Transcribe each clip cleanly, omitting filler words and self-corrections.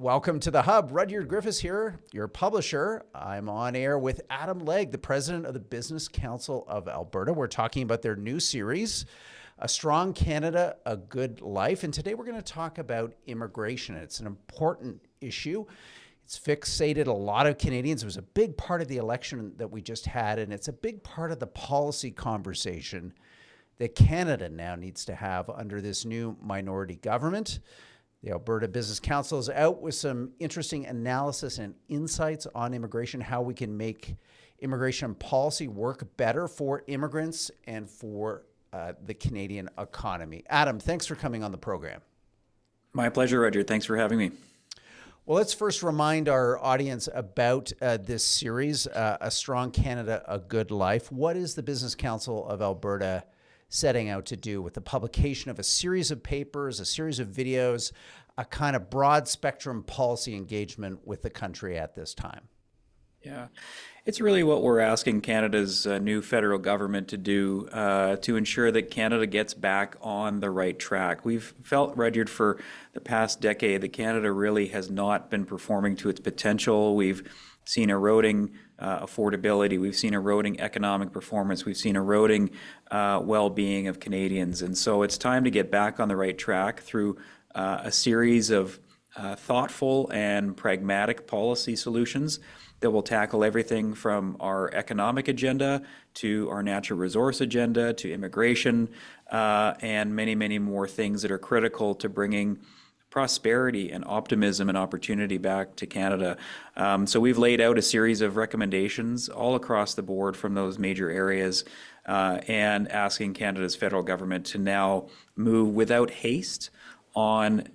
Welcome to the Hub. Rudyard Griffiths here, your publisher. I'm on air with Adam Legge, the president of the Business Council of Alberta. We're talking about their new series, A Strong Canada, A Good Life. And today we're going to talk about immigration. It's an important issue. It's fixated a lot of Canadians. It was a big part of the election that we just had, and it's a big part of the policy conversation that Canada now needs to have under this new minority government. The Alberta Business Council is out with some interesting analysis and insights on immigration, how we can make immigration policy work better for immigrants and for the Canadian economy. Adam, thanks for coming on the program. My pleasure, Roger. Thanks for having me. Well, let's first remind our audience about this series, A Strong Canada, A Good Life. What is the Business Council of Alberta setting out to do with the publication of a series of papers, a series of videos, a kind of broad spectrum policy engagement with the country at this time? Yeah, it's really what we're asking Canada's new federal government to do to ensure that Canada gets back on the right track. We've felt, Rudyard, for the past decade that Canada really has not been performing to its potential. We've seen eroding affordability. We've seen eroding economic performance. We've seen eroding well-being of Canadians. And so it's time to get back on the right track through a series of thoughtful and pragmatic policy solutions that will tackle everything from our economic agenda to our natural resource agenda to immigration and many, many more things that are critical to bringing prosperity and optimism and opportunity back to Canada. So we've laid out a series of recommendations all across the board from those major areas and asking Canada's federal government to now move without haste on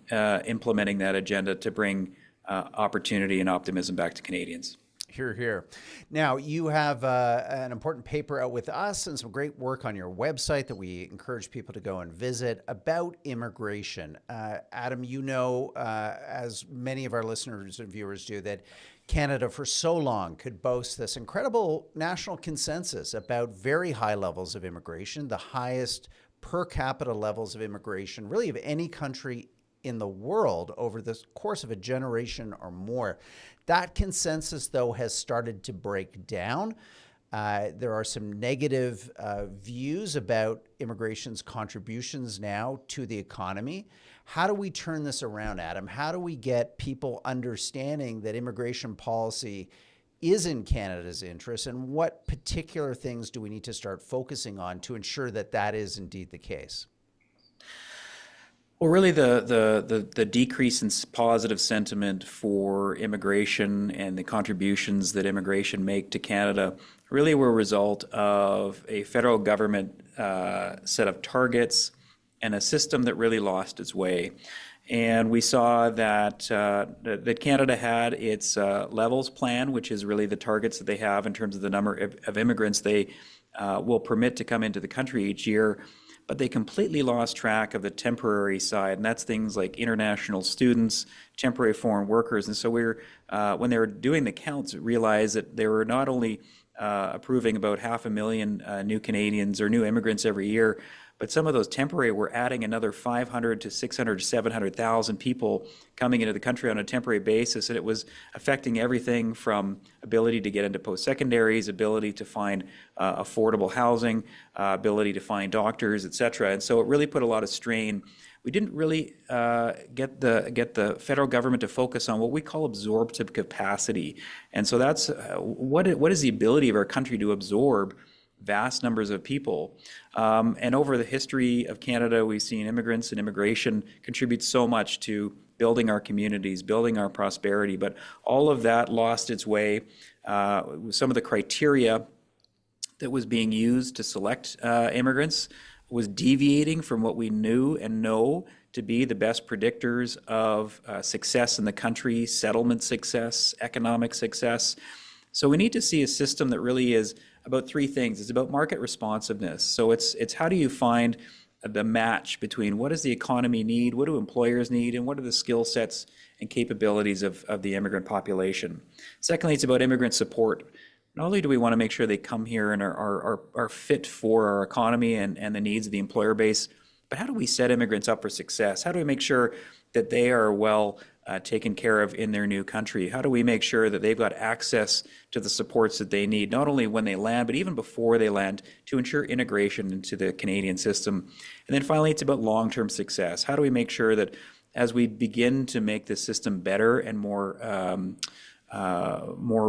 implementing that agenda to bring opportunity and optimism back to Canadians. Hear, hear. Now, you have an important paper out with us and some great work on your website that we encourage people to go and visit about immigration. Adam, you know, as many of our listeners and viewers do, that Canada for so long could boast this incredible national consensus about very high levels of immigration, the highest per capita levels of immigration, really of any country in the world over the course of a generation or more. That consensus, though, has started to break down. There are some negative views about immigration's contributions now to the economy. How do we turn this around, Adam? How do we get people understanding that immigration policy is in Canada's interest, and what particular things do we need to start focusing on to ensure that that is indeed the case? Well, really, the decrease in positive sentiment for immigration and the contributions that immigration make to Canada really were a result of a federal government set of targets and a system that really lost its way. And we saw that that Canada had its levels plan, which is really the targets that they have in terms of the number of immigrants they will permit to come into the country each year. But they completely lost track of the temporary side, and that's things like international students, temporary foreign workers. And so when they were doing the counts, realized that they were not only approving about 500,000 new Canadians or new immigrants every year, but some of those temporary were adding another 500 to 600 to 700,000 people coming into the country on a temporary basis. And it was affecting everything from ability to get into post-secondaries, ability to find affordable housing, ability to find doctors, et cetera. And so it really put a lot of strain. We didn't really get the federal government to focus on what we call absorptive capacity. And so that's what is the ability of our country to absorb vast numbers of people. And over the history of Canada, we've seen immigrants and immigration contribute so much to building our communities, building our prosperity. But all of that lost its way. Some of the criteria that was being used to select immigrants was deviating from what we knew and know to be the best predictors of success in the country, settlement success, economic success. So we need to see a system that really is about three things. It's about market responsiveness. So it's how do you find the match between what does the economy need, what do employers need, and what are the skill sets and capabilities of the immigrant population. Secondly, it's about immigrant support. Not only do we want to make sure they come here and are fit for our economy and the needs of the employer base, but how do we set immigrants up for success? How do we make sure that they are well taken care of in their new country? How do we make sure that they've got access to the supports that they need, not only when they land, but even before they land, to ensure integration into the Canadian system? And then finally, it's about long-term success. How do we make sure that as we begin to make the system better and more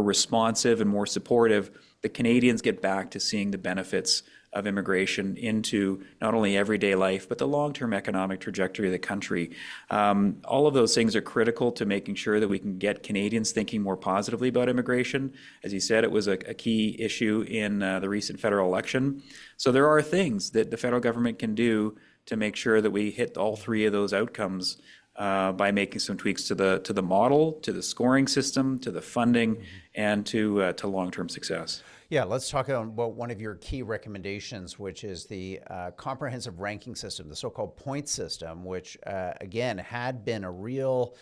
responsive and more supportive, the Canadians get back to seeing the benefits of immigration into not only everyday life, but the long-term economic trajectory of the country. All of those things are critical to making sure that we can get Canadians thinking more positively about immigration. As you said, it was a key issue in the recent federal election. So there are things that the federal government can do to make sure that we hit all three of those outcomes by making some tweaks to the model, to the scoring system, to the funding, and to long-term success. Yeah, let's talk about one of your key recommendations, which is the comprehensive ranking system, the so-called point system, which, again, had been a real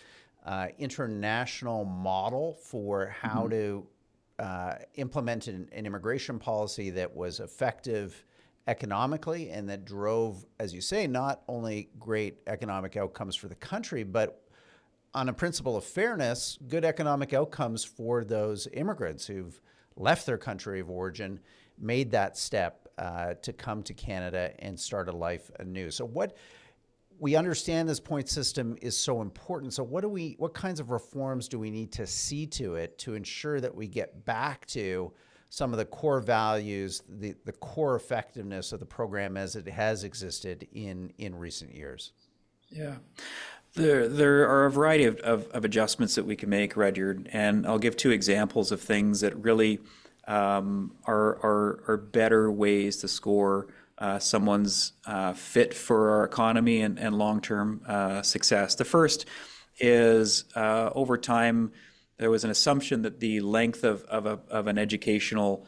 international model for how to implement an immigration policy that was effective economically and that drove, as you say, not only great economic outcomes for the country, but on a principle of fairness, good economic outcomes for those immigrants who've left their country of origin, made that step to come to Canada and start a life anew. So what we understand this point system is so important. So what kinds of reforms do we need to see to it to ensure that we get back to some of the core values, the core effectiveness of the program as it has existed in recent years? Yeah. There are a variety of adjustments that we can make, Rudyard, and I'll give two examples of things that really are better ways to score someone's fit for our economy and long-term success. The first is over time, there was an assumption that the length of an educational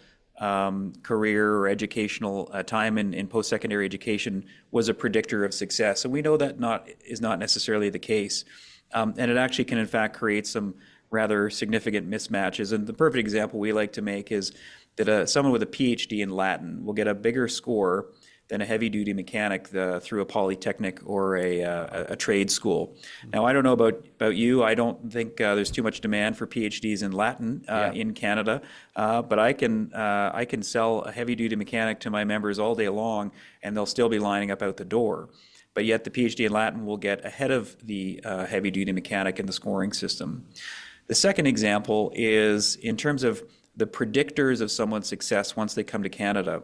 career or educational time in post-secondary education was a predictor of success. And we know that is not necessarily the case. And it actually can, in fact, create some rather significant mismatches. And the perfect example we like to make is that someone with a PhD in Latin will get a bigger score than a heavy-duty mechanic through a polytechnic or a trade school. Now, I don't know about you. I don't think there's too much demand for PhDs in Latin in Canada, but I can sell a heavy-duty mechanic to my members all day long, and they'll still be lining up out the door. But yet the PhD in Latin will get ahead of the heavy-duty mechanic in the scoring system. The second example is in terms of the predictors of someone's success once they come to Canada.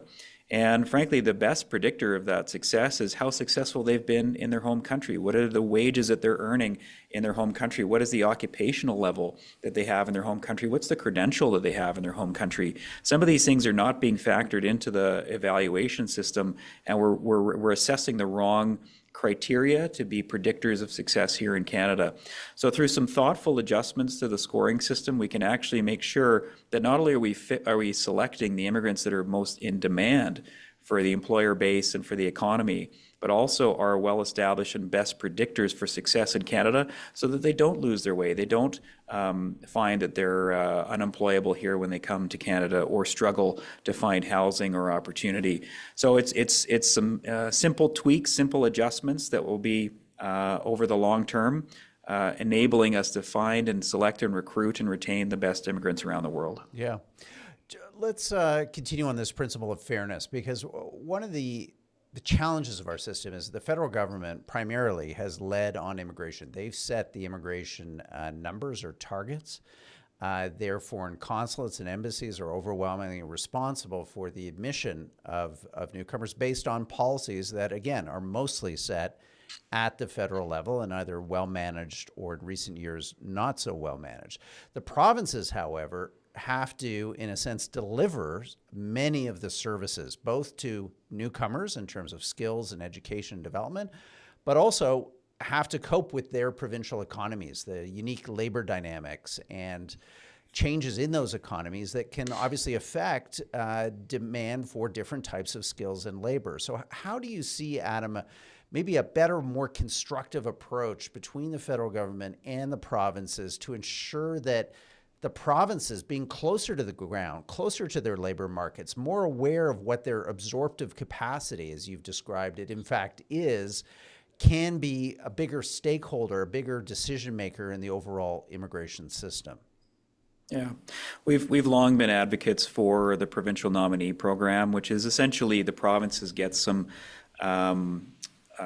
And frankly, the best predictor of that success is how successful they've been in their home country. What are the wages that they're earning in their home country? What is the occupational level that they have in their home country? What's the credential that they have in their home country? Some of these things are not being factored into the evaluation system, and we're assessing the wrong criteria to be predictors of success here in Canada. So through some thoughtful adjustments to the scoring system, we can actually make sure that not only are we selecting the immigrants that are most in demand for the employer base and for the economy, but also are well-established and best predictors for success in Canada so that they don't lose their way. They don't find that they're unemployable here when they come to Canada or struggle to find housing or opportunity. So it's some simple tweaks, simple adjustments that will be over the long term, enabling us to find and select and recruit and retain the best immigrants around the world. Yeah. Let's continue on this principle of fairness, because one of the challenges of our system is the federal government primarily has led on immigration. They've set the immigration numbers or targets. Their foreign consulates and embassies are overwhelmingly responsible for the admission of newcomers based on policies that, again, are mostly set at the federal level and either well-managed or in recent years not so well-managed. The provinces, however, have to, in a sense, deliver many of the services, both to newcomers in terms of skills and education and development, but also have to cope with their provincial economies, the unique labor dynamics and changes in those economies that can obviously affect demand for different types of skills and labor. So how do you see, Adam, maybe a better, more constructive approach between the federal government and the provinces to ensure that the provinces, being closer to the ground, closer to their labor markets, more aware of what their absorptive capacity, as you've described it, in fact is, can be a bigger stakeholder, a bigger decision maker in the overall immigration system. Yeah, we've long been advocates for the provincial nominee program, which is essentially the provinces get some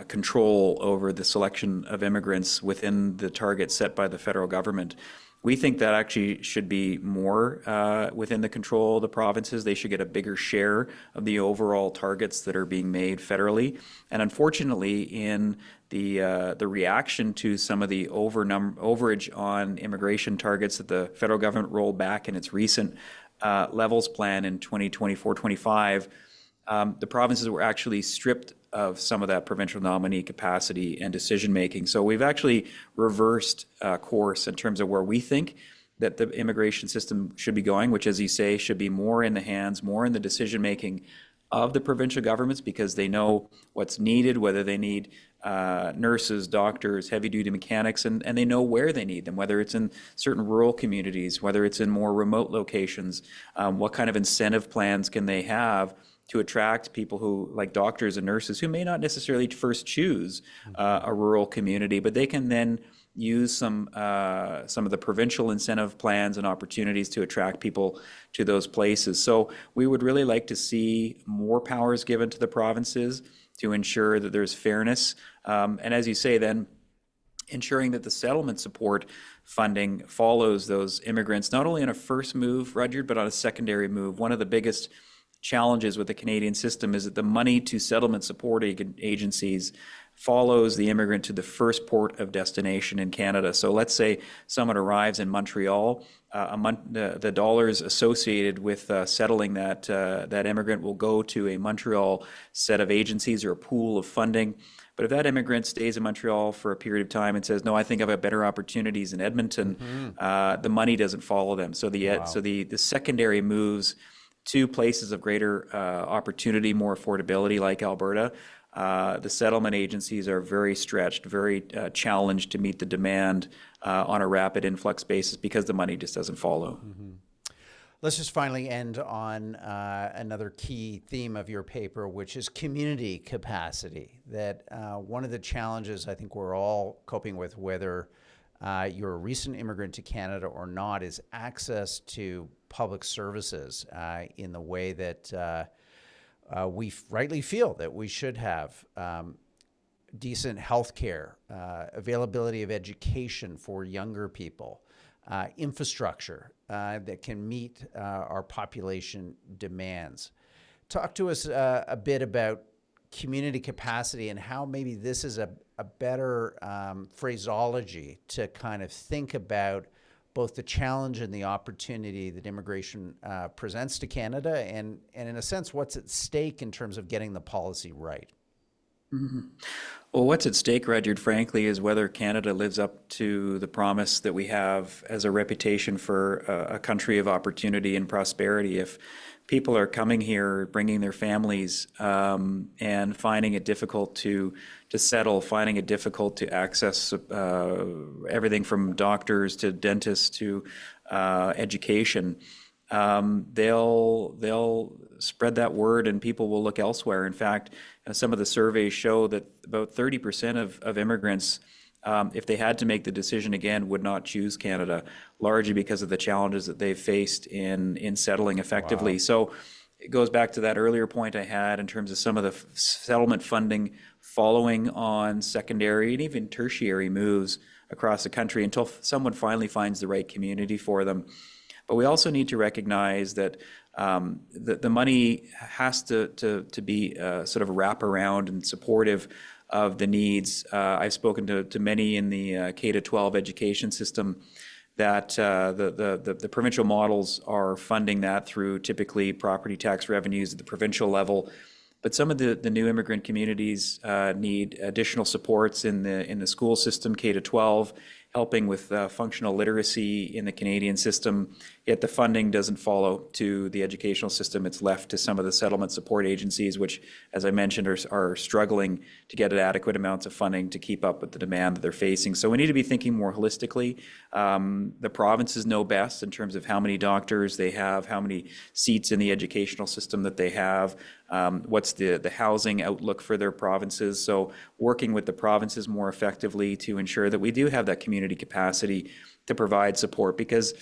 control over the selection of immigrants within the target set by the federal government. We think that actually should be more within the control of the provinces. They should get a bigger share of the overall targets that are being made federally. And unfortunately, in the reaction to some of the overage on immigration targets that the federal government rolled back in its recent levels plan in 2024-25, the provinces were actually stripped of some of that provincial nominee capacity and decision making. So we've actually reversed course in terms of where we think that the immigration system should be going, which, as you say, should be more in the hands, more in the decision making of the provincial governments, because they know what's needed, whether they need nurses, doctors, heavy-duty mechanics, and they know where they need them, whether it's in certain rural communities, whether it's in more remote locations, what kind of incentive plans can they have to attract people who, like doctors and nurses, who may not necessarily first choose a rural community, but they can then use some of the provincial incentive plans and opportunities to attract people to those places. So we would really like to see more powers given to the provinces to ensure that there's fairness. And as you say, then ensuring that the settlement support funding follows those immigrants, not only on a first move, Rudyard, but on a secondary move. One of the biggest challenges with the Canadian system is that the money to settlement support agencies follows the immigrant to the first port of destination in Canada. So let's say someone arrives in Montreal, the dollars associated with settling that immigrant will go to a Montreal set of agencies or a pool of funding. But if that immigrant stays in Montreal for a period of time and says, no, I think I've got better opportunities in Edmonton, the money doesn't follow them. So the secondary moves to places of greater opportunity, more affordability, like Alberta, the settlement agencies are very stretched, very challenged to meet the demand on a rapid influx basis because the money just doesn't follow. Let's just finally end on another key theme of your paper, which is community capacity. That one of the challenges I think we're all coping with, whether you're a recent immigrant to Canada or not, is access to public services in the way that we rightly feel that we should have. Decent health care, availability of education for younger people, infrastructure that can meet our population demands. Talk to us a bit about community capacity and how maybe this is a better phraseology to kind of think about both the challenge and the opportunity that immigration presents to Canada, and in a sense, what's at stake in terms of getting the policy right. Well, what's at stake, Rudyard, frankly, is whether Canada lives up to the promise that we have as a reputation for a country of opportunity and prosperity. If people are coming here, bringing their families, and finding it difficult to settle, finding it difficult to access everything from doctors to dentists to education, they'll spread that word and people will look elsewhere. In fact, some of the surveys show that about 30% of immigrants, if they had to make the decision again, would not choose Canada, largely because of the challenges that they've faced in settling effectively. Wow. So it goes back to that earlier point I had in terms of some of the settlement funding following on secondary and even tertiary moves across the country until someone finally finds the right community for them. But we also need to recognize that the money has to be sort of wraparound and supportive of the needs. I've spoken to many in the K-12 education system that the provincial models are funding that through typically property tax revenues at the provincial level. But some of the new immigrant communities need additional supports in the school system, K-12, helping with functional literacy in the Canadian system, yet the funding doesn't follow to the educational system. It's left to some of the settlement support agencies, which, as I mentioned, are struggling to get adequate amounts of funding to keep up with the demand that they're facing. So we need to be thinking more holistically. The provinces know best in terms of how many doctors they have, how many seats in the educational system that they have, what's the housing outlook for their provinces. So working with the provinces more effectively to ensure that we do have that community capacity to provide support, because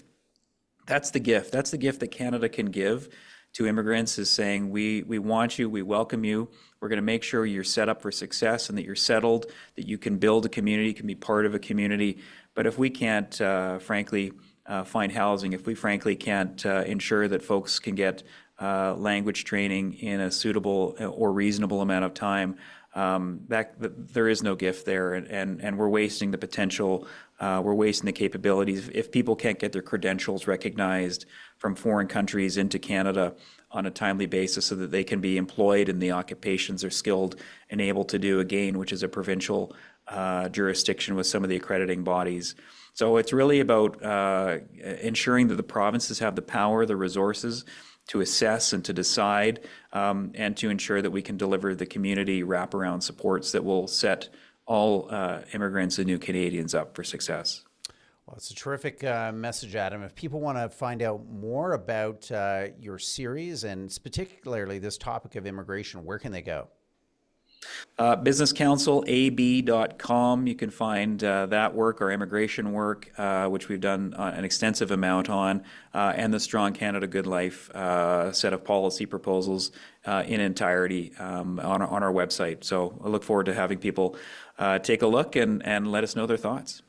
that's the gift. That's the gift that Canada can give to immigrants, is saying, we want you, we welcome you. We're going to make sure you're set up for success and that you're settled, that you can build a community, can be part of a community. But if we can't, frankly, find housing, if we frankly can't ensure that folks can get language training in a suitable or reasonable amount of time, there is no gift there, and we're wasting the potential, we're wasting the capabilities. If people can't get their credentials recognized from foreign countries into Canada on a timely basis so that they can be employed in the occupations they're skilled and able to do again, which is a provincial jurisdiction with some of the accrediting bodies. So it's really about ensuring that the provinces have the power, the resources to assess and to decide, and to ensure that we can deliver the community wraparound supports that will set all immigrants and new Canadians up for success. Well, it's a terrific message, Adam. If people want to find out more about your series, and particularly this topic of immigration, where can they go? BusinessCouncilAB.com. You can find that work, our immigration work, which we've done an extensive amount on, and the Strong Canada Good Life set of policy proposals in entirety on our website. So I look forward to having people take a look and let us know their thoughts.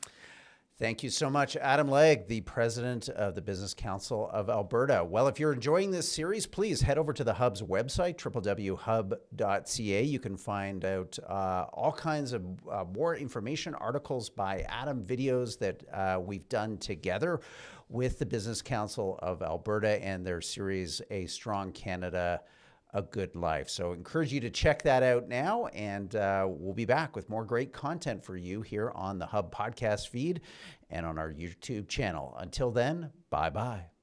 Thank you so much, Adam Legge, the president of the Business Council of Alberta. Well, if you're enjoying this series, please head over to the Hub's website, www.hub.ca. You can find out all kinds of more information, articles by Adam, videos that we've done together with the Business Council of Alberta and their series, A Strong Canada, A Good Life. So I encourage you to check that out now, and we'll be back with more great content for you here on the Hub podcast feed and on our YouTube channel. Until then, bye-bye.